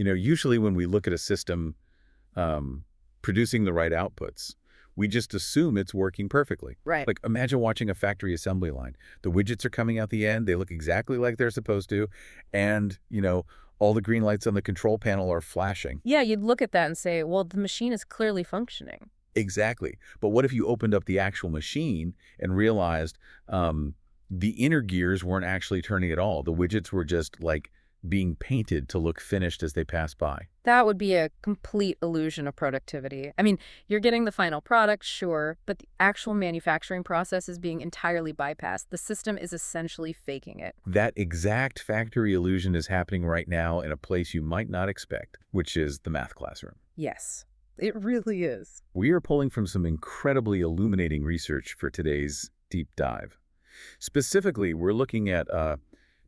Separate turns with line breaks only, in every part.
Usually when we look at a system producing the right outputs, we just assume it's working perfectly.
Right.
Like, imagine watching a factory assembly line. The widgets are coming out the end. They look exactly like they're supposed to. And, all the green lights on the control panel are flashing.
Yeah, you'd look at that and say, well, the machine is clearly functioning.
Exactly. But what if you opened up the actual machine and realized the inner gears weren't actually turning at all? The widgets were just, like, being painted to look finished as they pass by.
That would be a complete illusion of productivity. I mean, you're getting the final product, sure, but the actual manufacturing process is being entirely bypassed. The system is essentially faking it.
That exact factory illusion is happening right now in a place you might not expect, which is the math classroom.
Yes, it really is.
We are pulling from some incredibly illuminating research for today's deep dive. Specifically, we're looking at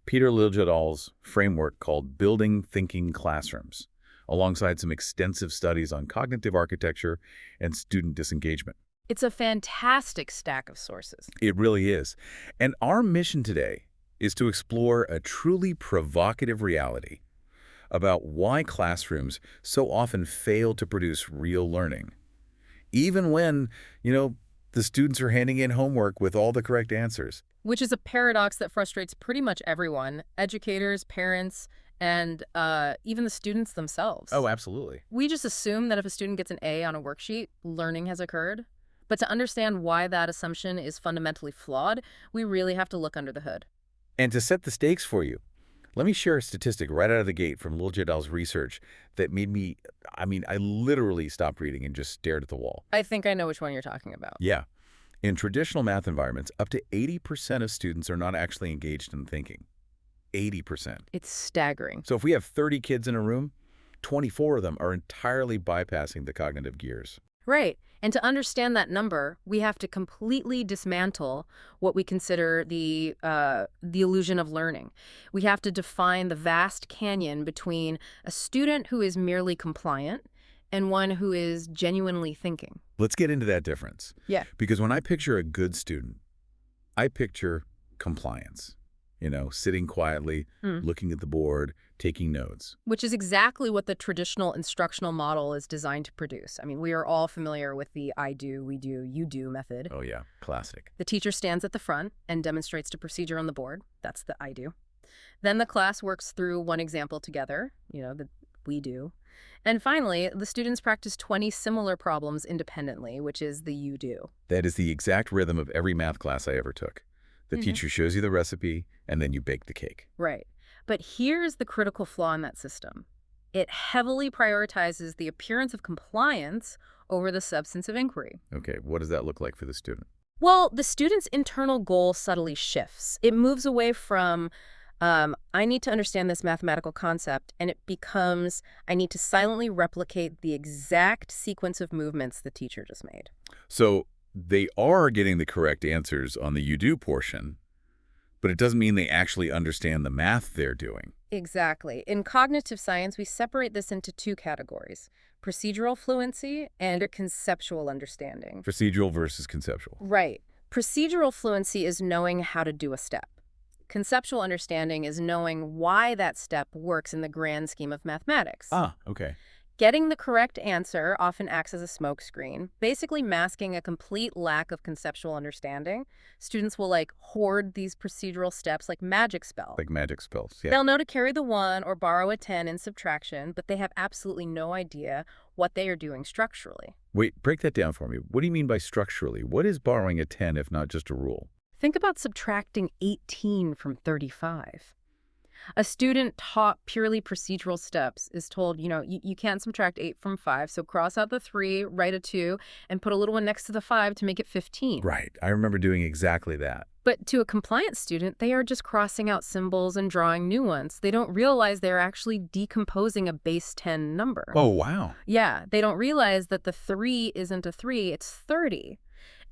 Peter Liljedahl's framework called Building Thinking Classrooms, alongside some extensive studies on cognitive architecture and student disengagement.
It's a fantastic stack of sources.
It really is. And our mission today is to explore a truly provocative reality about why classrooms so often fail to produce real learning, even when, the students are handing in homework with all the correct answers.
Which is a paradox that frustrates pretty much everyone, educators, parents, and even the students themselves.
Oh, absolutely.
We just assume that if a student gets an A on a worksheet, learning has occurred. But to understand why that assumption is fundamentally flawed, we really have to look under the hood.
And to set the stakes for you, let me share a statistic right out of the gate from Liljedahl's research that made me, I literally stopped reading and just stared at the wall.
I think I know which one you're talking about.
Yeah. In traditional math environments, up to 80% of students are not actually engaged in thinking. 80%.
It's staggering.
So if we have 30 kids in a room, 24 of them are entirely bypassing the cognitive gears.
Right. And to understand that number, we have to completely dismantle what we consider the illusion of learning. We have to define the vast canyon between a student who is merely compliant and one who is genuinely thinking.
Let's get into that difference.
Yeah.
Because when I picture a good student, I picture compliance. Sitting quietly, looking at the board, taking notes.
Which is exactly what the traditional instructional model is designed to produce. I mean, we are all familiar with the I do, we do, you do method.
Oh, yeah. Classic.
The teacher stands at the front and demonstrates the procedure on the board. That's the I do. Then the class works through one example together, the we do. And finally, the students practice 20 similar problems independently, which is the you do.
That is the exact rhythm of every math class I ever took. The teacher shows you the recipe, and then you bake the cake.
Right. But here's the critical flaw in that system. It heavily prioritizes the appearance of compliance over the substance of inquiry.
Okay, what does that look like for the student?
Well, the student's internal goal subtly shifts. It moves away from, I need to understand this mathematical concept, and it becomes, I need to silently replicate the exact sequence of movements the teacher just made.
So they are getting the correct answers on the you do portion, but it doesn't mean they actually understand the math they're doing.
Exactly. In cognitive science, we separate this into two categories: procedural fluency and conceptual understanding.
Procedural versus conceptual.
Right. Procedural fluency is knowing how to do a step. Conceptual understanding is knowing why that step works in the grand scheme of mathematics.
Ah, okay.
Getting the correct answer often acts as a smokescreen, basically masking a complete lack of conceptual understanding. Students will hoard these procedural steps like magic spells.
Like magic spells, yeah.
They'll know to carry the 1 or borrow a 10 in subtraction, but they have absolutely no idea what they are doing structurally.
Wait, break that down for me. What do you mean by structurally? What is borrowing a 10 if not just a rule?
Think about subtracting 18 from 35. A student taught purely procedural steps is told, you can't subtract 8 from 5, so cross out the 3, write a 2, and put a little one next to the 5 to make it 15.
Right. I remember doing exactly that.
But to a compliant student, they are just crossing out symbols and drawing new ones. They don't realize they're actually decomposing a base 10 number.
Oh, wow.
Yeah, they don't realize that the 3 isn't a 3, it's 30.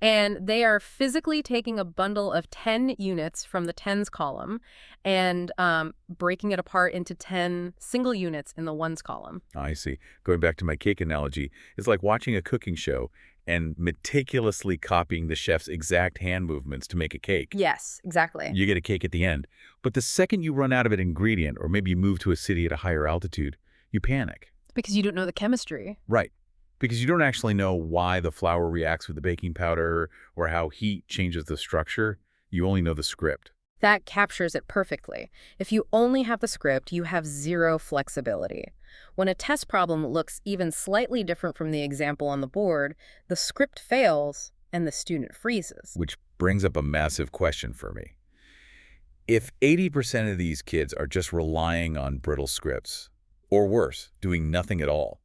And they are physically taking a bundle of 10 units from the tens column and breaking it apart into 10 single units in the ones column.
I see. Going back to my cake analogy, it's like watching a cooking show and meticulously copying the chef's exact hand movements to make a cake.
Yes, exactly.
You get a cake at the end. But the second you run out of an ingredient, or maybe you move to a city at a higher altitude, You panic.
Because you don't know the chemistry.
Right. Because you don't actually know why the flour reacts with the baking powder or how heat changes the structure. You only know the script.
That captures it perfectly. If you only have the script, you have zero flexibility. When a test problem looks even slightly different from the example on the board, the script fails and the student freezes.
Which brings up a massive question for me. If 80% of these kids are just relying on brittle scripts, or worse, doing nothing at all,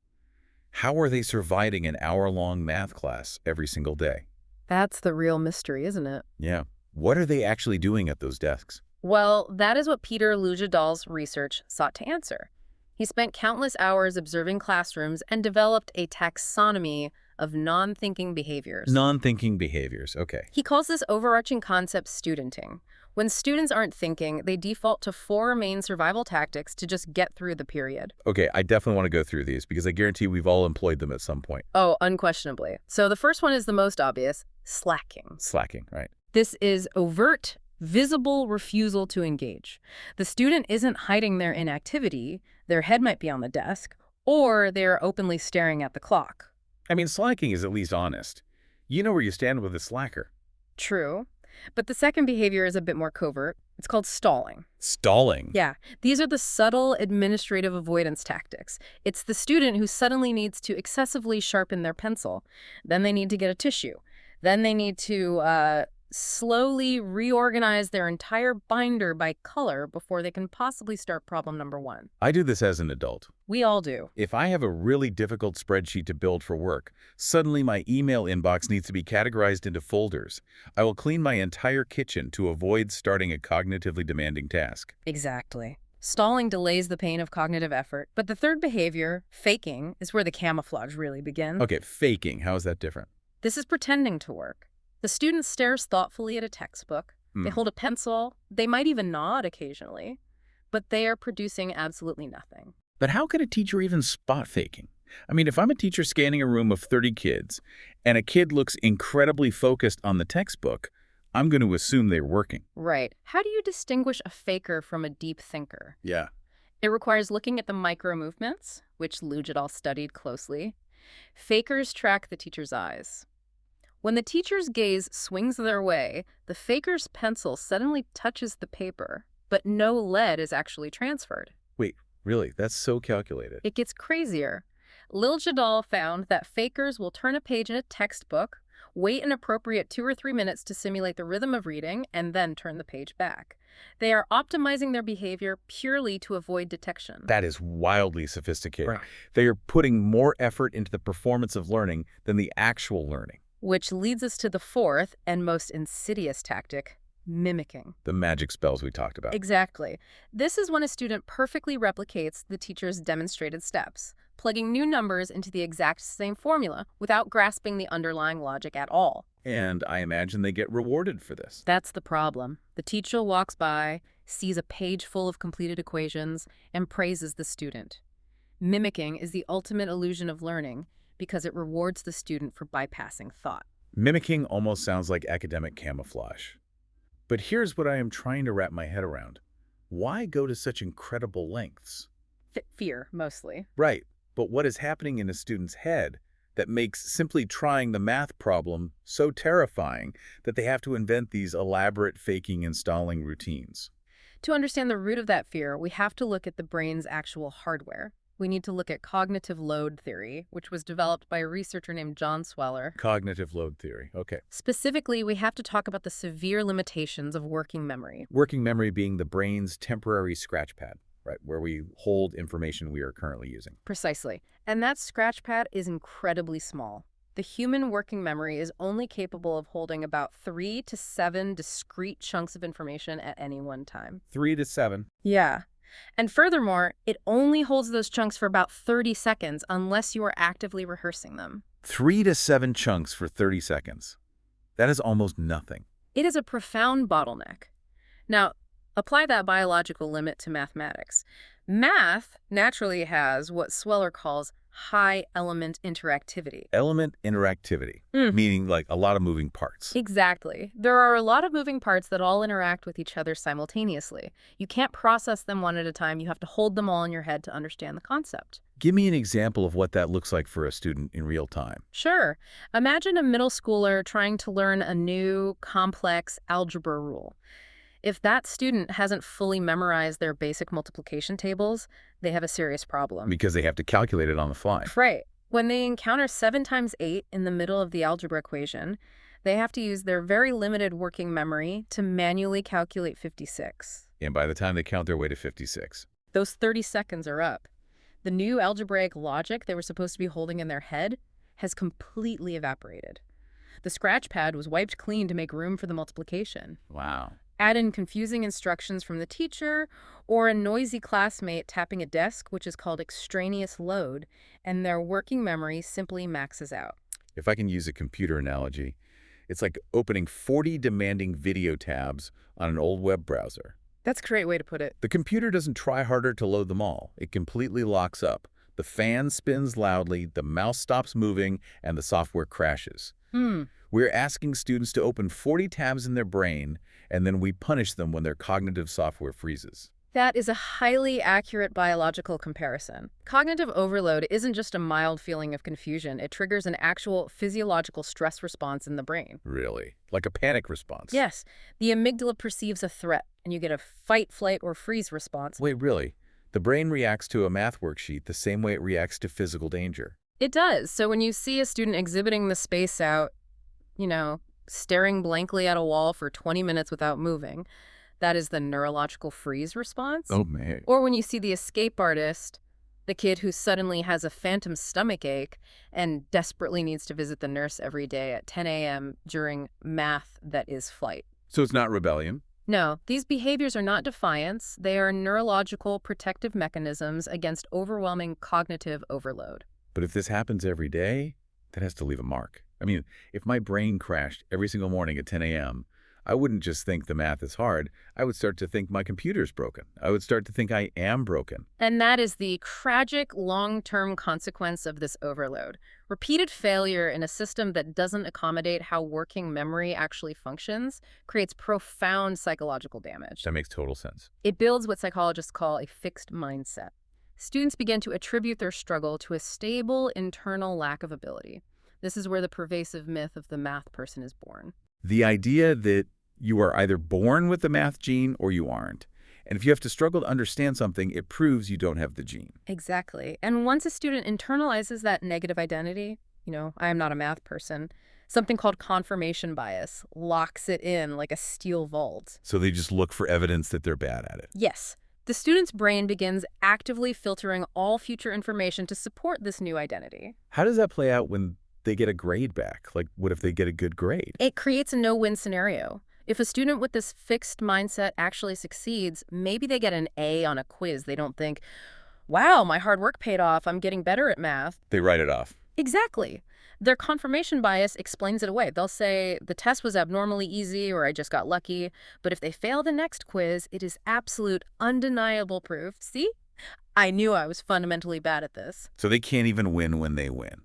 how are they surviving an hour-long math class every single day?
That's the real mystery, isn't it?
Yeah. What are they actually doing at those desks?
Well, that is what Peter Lujadal's research sought to answer. He spent countless hours observing classrooms and developed a taxonomy of non-thinking behaviors.
Non-thinking behaviors. Okay.
He calls this overarching concept studenting. When students aren't thinking, they default to 4 main survival tactics to just get through the period.
Okay, I definitely want to go through these because I guarantee we've all employed them at some point.
Oh, unquestionably. So the first one is the most obvious, slacking.
Slacking, right?
This is overt, visible refusal to engage. The student isn't hiding their inactivity, their head might be on the desk, or they're openly staring at the clock.
I mean, slacking is at least honest. You know where you stand with a slacker.
True. But the second behavior is a bit more covert. It's called stalling.
Stalling?
Yeah, these are the subtle administrative avoidance tactics. It's the student who suddenly needs to excessively sharpen their pencil. Then they need to get a tissue. Then they need to slowly reorganize their entire binder by color before they can possibly start problem number 1.
I do this as an adult.
We all do.
If I have a really difficult spreadsheet to build for work, suddenly my email inbox needs to be categorized into folders. I will clean my entire kitchen to avoid starting a cognitively demanding task.
Exactly. Stalling delays the pain of cognitive effort. But the third behavior, faking, is where the camouflage really begins.
Okay, faking. How is that different?
This is pretending to work. The student stares thoughtfully at a textbook. They hold a pencil. They might even nod occasionally. But they are producing absolutely nothing.
But how could a teacher even spot faking? I mean, if I'm a teacher scanning a room of 30 kids and a kid looks incredibly focused on the textbook, I'm going to assume they're working.
Right. How do you distinguish a faker from a deep thinker?
Yeah.
It requires looking at the micro movements, which Lujadal studied closely. Fakers track the teacher's eyes. When the teacher's gaze swings their way, the faker's pencil suddenly touches the paper, but no lead is actually transferred.
Wait, really? That's so calculated.
It gets crazier. Lujadal found that fakers will turn a page in a textbook, wait an appropriate 2 or 3 minutes to simulate the rhythm of reading, and then turn the page back. They are optimizing their behavior purely to avoid detection.
That is wildly sophisticated.
Right.
They are putting more effort into the performance of learning than the actual learning.
Which leads us to the fourth and most insidious tactic, mimicking.
The magic spells we talked about.
Exactly. This is when a student perfectly replicates the teacher's demonstrated steps, plugging new numbers into the exact same formula without grasping the underlying logic at all.
And I imagine they get rewarded for this.
That's the problem. The teacher walks by, sees a page full of completed equations, and praises the student. Mimicking is the ultimate illusion of learning because it rewards the student for bypassing thought.
Mimicking almost sounds like academic camouflage. But here's what I am trying to wrap my head around. Why go to such incredible lengths?
Fear, mostly.
Right, but what is happening in a student's head that makes simply trying the math problem so terrifying that they have to invent these elaborate faking and stalling routines?
To understand the root of that fear, we have to look at the brain's actual hardware. We need to look at cognitive load theory, which was developed by a researcher named John Sweller.
Cognitive load theory, okay.
Specifically, we have to talk about the severe limitations of working memory.
Working memory being the brain's temporary scratch pad, right, where we hold information we are currently using.
Precisely. And that scratch pad is incredibly small. The human working memory is only capable of holding about 3 to 7 discrete chunks of information at any one time.
3 to 7.
Yeah. And furthermore, it only holds those chunks for about 30 seconds unless you are actively rehearsing them.
3 to 7 chunks for 30 seconds. That is almost nothing.
It is a profound bottleneck. Now, apply that biological limit to mathematics. Math naturally has what Sweller calls high element interactivity.
Element interactivity,
Mm.
meaning like a lot of moving parts.
Exactly. There are a lot of moving parts that all interact with each other simultaneously. You can't process them one at a time. You have to hold them all in your head to understand the concept.
Give me an example of what that looks like for a student in real time.
Sure. Imagine a middle schooler trying to learn a new complex algebra rule. If that student hasn't fully memorized their basic multiplication tables, they have a serious problem.
Because they have to calculate it on the fly.
Right. When they encounter 7 times 8 in the middle of the algebra equation, they have to use their very limited working memory to manually calculate 56.
And by the time they count their way to 56.
Those 30 seconds are up. The new algebraic logic they were supposed to be holding in their head has completely evaporated. The scratch pad was wiped clean to make room for the multiplication.
Wow.
Add in confusing instructions from the teacher or a noisy classmate tapping a desk, which is called extraneous load, and their working memory simply maxes out.
If I can use a computer analogy, it's like opening 40 demanding video tabs on an old web browser.
That's a great way to put it.
The computer doesn't try harder to load them all. It completely locks up. The fan spins loudly, the mouse stops moving, and the software crashes. We're asking students to open 40 tabs in their brain, and then we punish them when their cognitive software freezes.
That is a highly accurate biological comparison. Cognitive overload isn't just a mild feeling of confusion. It triggers an actual physiological stress response in the brain.
Really? Like a panic response?
Yes, the amygdala perceives a threat, and you get a fight, flight, or freeze response.
Wait, really? The brain reacts to a math worksheet the same way it reacts to physical danger.
It does. So when you see a student exhibiting the space out, staring blankly at a wall for 20 minutes without moving, that is the neurological freeze response.
Oh, man.
Or when you see the escape artist, the kid who suddenly has a phantom stomach ache and desperately needs to visit the nurse every day at 10 a.m. during math that is flight.
So it's not rebellion?
No, these behaviors are not defiance. They are neurological protective mechanisms against overwhelming cognitive overload.
But if this happens every day, that has to leave a mark. I mean, if my brain crashed every single morning at 10 a.m., I wouldn't just think the math is hard. I would start to think my computer's broken. I would start to think I am broken.
And that is the tragic long-term consequence of this overload. Repeated failure in a system that doesn't accommodate how working memory actually functions creates profound psychological damage.
That makes total sense.
It builds what psychologists call a fixed mindset. Students begin to attribute their struggle to a stable internal lack of ability. This is where the pervasive myth of the math person is born.
The idea that you are either born with the math gene or you aren't. And if you have to struggle to understand something, it proves you don't have the gene.
Exactly. And once a student internalizes that negative identity, I am not a math person, something called confirmation bias locks it in like a steel vault.
So they just look for evidence that they're bad at it.
Yes. The student's brain begins actively filtering all future information to support this new identity.
How does that play out when they get a grade back? Like, what if they get a good grade?
It creates a no-win scenario. If a student with this fixed mindset actually succeeds, maybe they get an A on a quiz. They don't think, wow, my hard work paid off. I'm getting better at math.
They write it off.
Exactly. Their confirmation bias explains it away. They'll say, the test was abnormally easy or I just got lucky. But if they fail the next quiz, it is absolute, undeniable proof. See? I knew I was fundamentally bad at this.
So they can't even win when they win.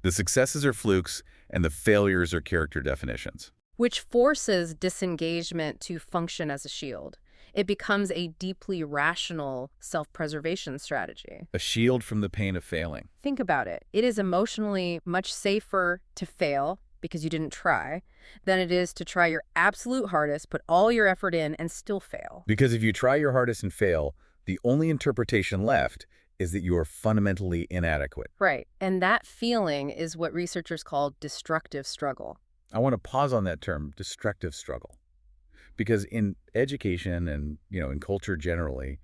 The successes are flukes and the failures are character definitions.
Which forces disengagement to function as a shield. It becomes a deeply rational self-preservation strategy.
A shield from the pain of failing.
Think about it. It is emotionally much safer to fail because you didn't try than it is to try your absolute hardest, put all your effort in, and still fail.
Because if you try your hardest and fail, the only interpretation left is that you are fundamentally inadequate.
Right. And that feeling is what researchers call destructive struggle.
I want to pause on that term, destructive struggle. Because in education and, in culture generally,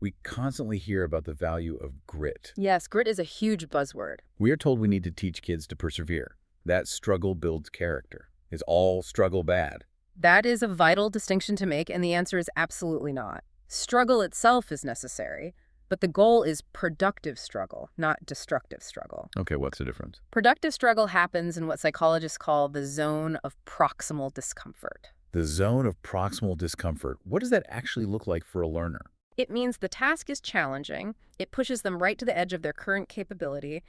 we constantly hear about the value of grit.
Yes, grit is a huge buzzword.
We are told we need to teach kids to persevere. That struggle builds character. Is all struggle bad?
That is a vital distinction to make, and the answer is absolutely not. Struggle itself is necessary, but the goal is productive struggle, not destructive struggle.
Okay, what's the difference?
Productive struggle happens in what psychologists call the zone of proximal discomfort.
The zone of proximal discomfort. What does that actually look like for a learner?
It means the task is challenging, it pushes them right to the edge of their current capability,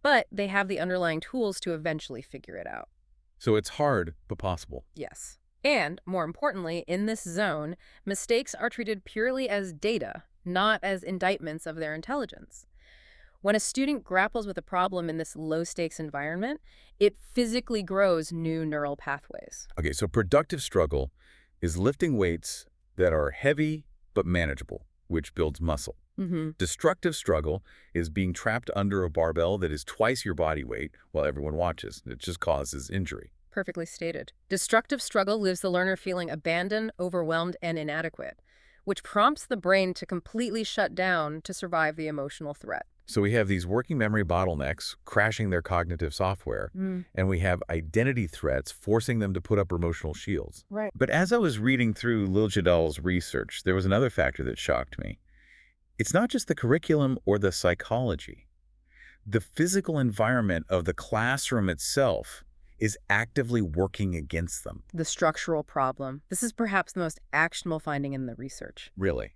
but they have the underlying tools to eventually figure it out.
So it's hard, but possible.
Yes. And, more importantly, in this zone, mistakes are treated purely as data, not as indictments of their intelligence. When a student grapples with a problem in this low-stakes environment, it physically grows new neural pathways.
Okay, so productive struggle is lifting weights that are heavy but manageable, which builds muscle. Destructive struggle is being trapped under a barbell that is twice your body weight while everyone watches. It just causes injury.
Perfectly stated. Destructive struggle leaves the learner feeling abandoned, overwhelmed, and inadequate, which prompts the brain to completely shut down to survive the emotional threat.
So we have these working memory bottlenecks crashing their cognitive software, and we have identity threats forcing them to put up emotional shields.
Right.
But as I was reading through Liljadal's research, there was another factor that shocked me. It's not just the curriculum or the psychology. The physical environment of the classroom itself is actively working against them.
The structural problem. This is perhaps the most actionable finding in the research.
Really.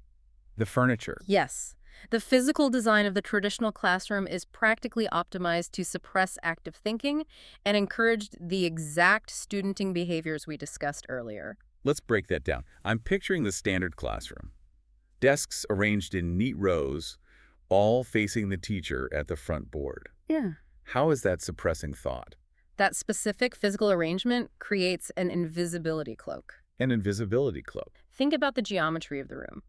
The furniture.
Yes. The physical design of the traditional classroom is practically optimized to suppress active thinking and encourage the exact studenting behaviors we discussed earlier.
Let's break that down. I'm picturing the standard classroom. Desks arranged in neat rows, all facing the teacher at the front board.
Yeah.
How is that suppressing thought?
That specific physical arrangement creates an invisibility cloak.
An invisibility cloak.
Think about the geometry of the room.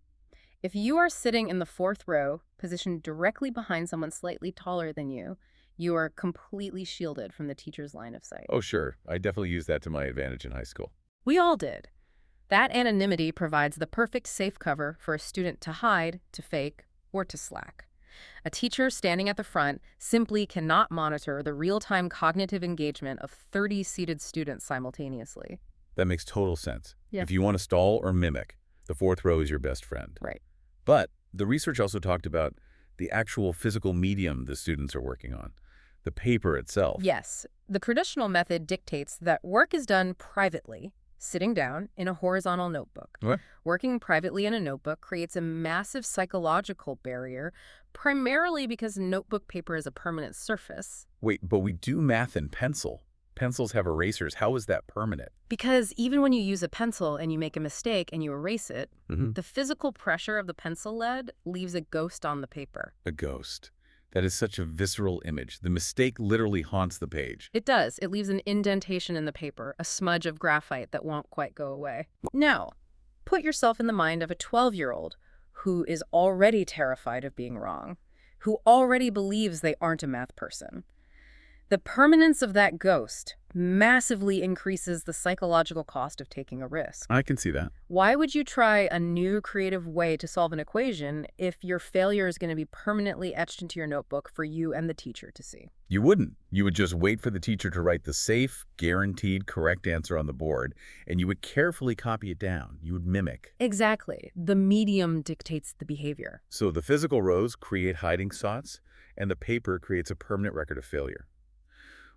If you are sitting in the fourth row, positioned directly behind someone slightly taller than you, you are completely shielded from the teacher's line of sight.
Oh, sure. I definitely used that to my advantage in high school.
We all did. That anonymity provides the perfect safe cover for a student to hide, to fake, or to slack. A teacher standing at the front simply cannot monitor the real-time cognitive engagement of 30 seated students simultaneously.
That makes total sense.
Yeah.
If you want to stall or mimic, the fourth row is your best friend.
Right.
But the research also talked about the actual physical medium the students are working on, the paper itself.
Yes. The traditional method dictates that work is done privately, sitting down in a horizontal notebook.
What?
Working privately in a notebook creates a massive psychological barrier, primarily because notebook paper is a permanent surface.
Wait, but we do math in pencil. Pencils have erasers. How is that permanent?
Because even when you use a pencil and you make a mistake and you erase it, the physical pressure of the pencil lead leaves a ghost on the paper.
A ghost. That is such a visceral image. The mistake literally haunts the page.
It does. It leaves an indentation in the paper, a smudge of graphite that won't quite go away. Now, put yourself in the mind of a 12-year-old who is already terrified of being wrong, who already believes they aren't a math person. The permanence of that ghost massively increases the psychological cost of taking a risk.
I can see that.
Why would you try a new creative way to solve an equation if your failure is going to be permanently etched into your notebook for you and the teacher to see?
You wouldn't. You would just wait for the teacher to write the safe, guaranteed correct answer on the board, and you would carefully copy it down. You would mimic.
Exactly. The medium dictates the behavior.
So the physical rows create hiding spots, and the paper creates a permanent record of failure.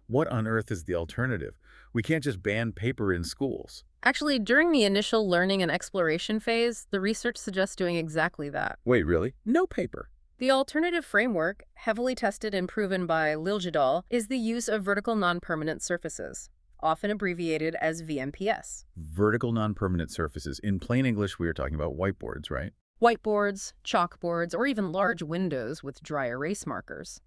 What on earth is the alternative? We can't just ban paper in schools.
Actually, during the initial learning and exploration phase, the research suggests doing exactly that.
Wait, really? No paper.
The alternative framework, heavily tested and proven by Liljadal, is the use of vertical non-permanent surfaces, often abbreviated as VNPS.
Vertical non-permanent surfaces. In plain English, we are talking about whiteboards, right?
Whiteboards, chalkboards, or even large windows with dry erase markers.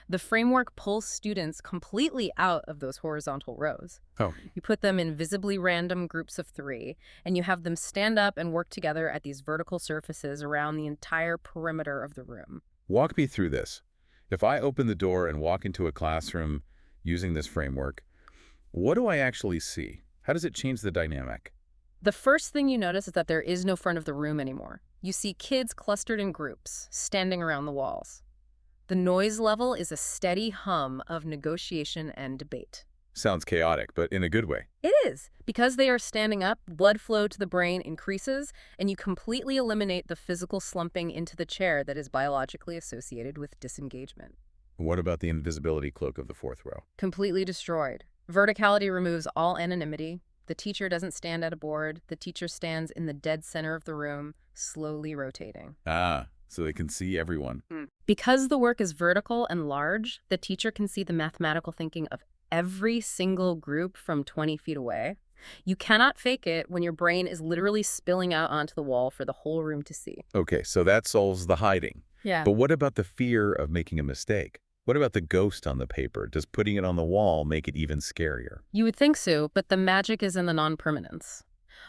The framework pulls students completely out of those horizontal rows.
Oh.
You put them in visibly random groups of 3, and you have them stand up and work together at these vertical surfaces around the entire perimeter of the room.
Walk me through this. If I open the door and walk into a classroom using this framework, what do I actually see? How does it change the dynamic?
The first thing you notice is that there is no front of the room anymore. You see kids clustered in groups, standing around the walls. The noise level is a steady hum of negotiation and debate.
Sounds chaotic, but in a good way.
It is. Because they are standing up, blood flow to the brain increases, and you completely eliminate the physical slumping into the chair that is biologically associated with disengagement.
What about the invisibility cloak of the fourth row?
Completely destroyed. Verticality removes all anonymity. The teacher doesn't stand at a board. The teacher stands in the dead center of the room, slowly rotating.
Ah, so they can see everyone.
Because the work is vertical and large, the teacher can see the mathematical thinking of every single group from 20 feet away. You cannot fake it when your brain is literally spilling out onto the wall for the whole room to see.
Okay, so that solves the hiding.
Yeah.
But what about the fear of making a mistake? What about the ghost on the paper? Does putting it on the wall make it even scarier?
You would think so, but the magic is in the non-permanence.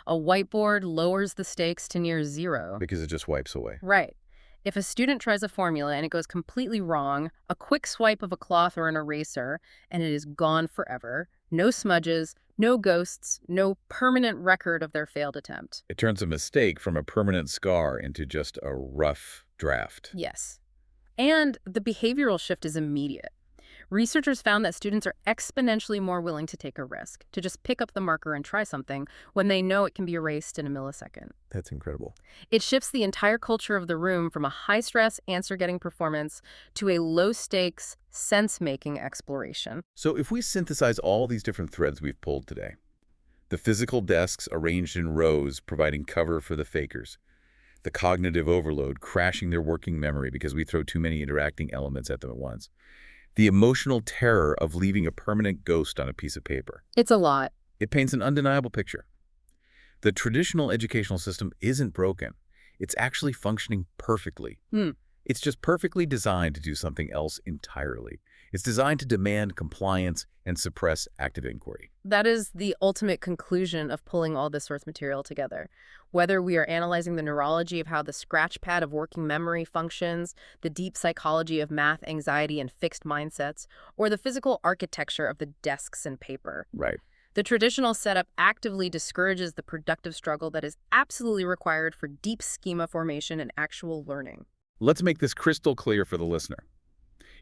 A whiteboard lowers the stakes to near zero.
Because it just wipes away.
Right. If a student tries a formula and it goes completely wrong, a quick swipe of a cloth or an eraser, and it is gone forever. No smudges, no ghosts, no permanent record of their failed attempt.
It turns a mistake from a permanent scar into just a rough draft.
Yes. And the behavioral shift is immediate. Researchers found that students are exponentially more willing to take a risk, to just pick up the marker and try something when they know it can be erased in a millisecond.
That's incredible.
It shifts the entire culture of the room from a high-stress, answer-getting performance to a low-stakes, sense-making exploration.
So if we synthesize all these different threads we've pulled today, the physical desks arranged in rows providing cover for the fakers, the cognitive overload crashing their working memory because we throw too many interacting elements at them at once, the emotional terror of leaving a permanent ghost on a piece of paper.
It's a lot.
It paints an undeniable picture. The traditional educational system isn't broken. It's actually functioning perfectly. It's just perfectly designed to do something else entirely. It's designed to demand compliance and suppress active inquiry.
That is the ultimate conclusion of pulling all this source material together. Whether we are analyzing the neurology of how the scratch pad of working memory functions, the deep psychology of math, anxiety, and fixed mindsets, or the physical architecture of the desks and paper.
Right.
The traditional setup actively discourages the productive struggle that is absolutely required for deep schema formation and actual learning.
Let's make this crystal clear for the listener.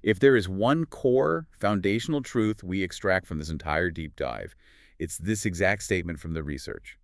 If there is one core, foundational truth we extract from this entire deep dive, it's this exact statement from the research.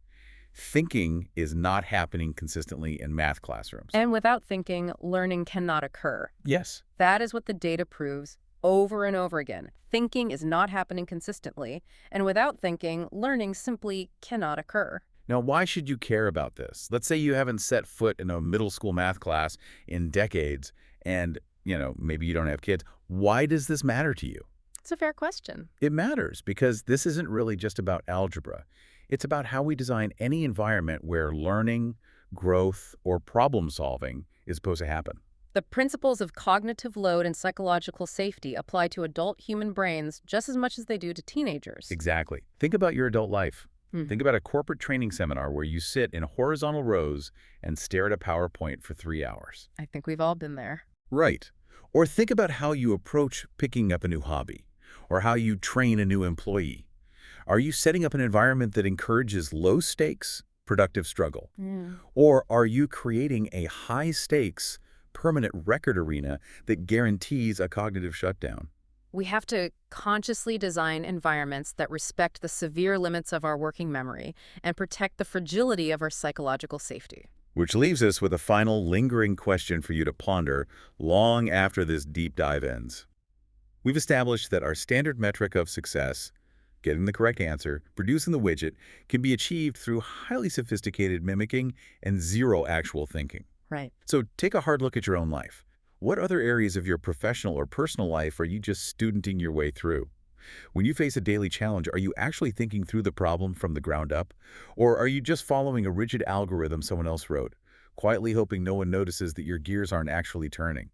Thinking is not happening consistently in math classrooms.
And without thinking, learning cannot occur.
Yes.
That is what the data proves over and over again. Thinking is not happening consistently, and without thinking, learning simply cannot occur.
Now, why should you care about this? Let's say you haven't set foot in a middle school math class in decades and, maybe you don't have kids. Why does this matter to you?
It's a fair question.
It matters because this isn't really just about algebra. It's about how we design any environment where learning, growth, or problem solving is supposed to happen.
The principles of cognitive load and psychological safety apply to adult human brains just as much as they do to teenagers.
Exactly. Think about your adult life. Think about a corporate training seminar where you sit in horizontal rows and stare at a PowerPoint for 3 hours.
I think we've all been there.
Right. Or think about how you approach picking up a new hobby, or how you train a new employee. Are you setting up an environment that encourages low-stakes, productive struggle? Or are you creating a high-stakes, permanent record arena that guarantees a cognitive shutdown?
We have to consciously design environments that respect the severe limits of our working memory and protect the fragility of our psychological safety.
Which leaves us with a final lingering question for you to ponder long after this deep dive ends. We've established that our standard metric of success, getting the correct answer, producing the widget, can be achieved through highly sophisticated mimicking and zero actual thinking.
Right.
So take a hard look at your own life. What other areas of your professional or personal life are you just studenting your way through? When you face a daily challenge, are you actually thinking through the problem from the ground up? Or are you just following a rigid algorithm someone else wrote, quietly hoping no one notices that your gears aren't actually turning?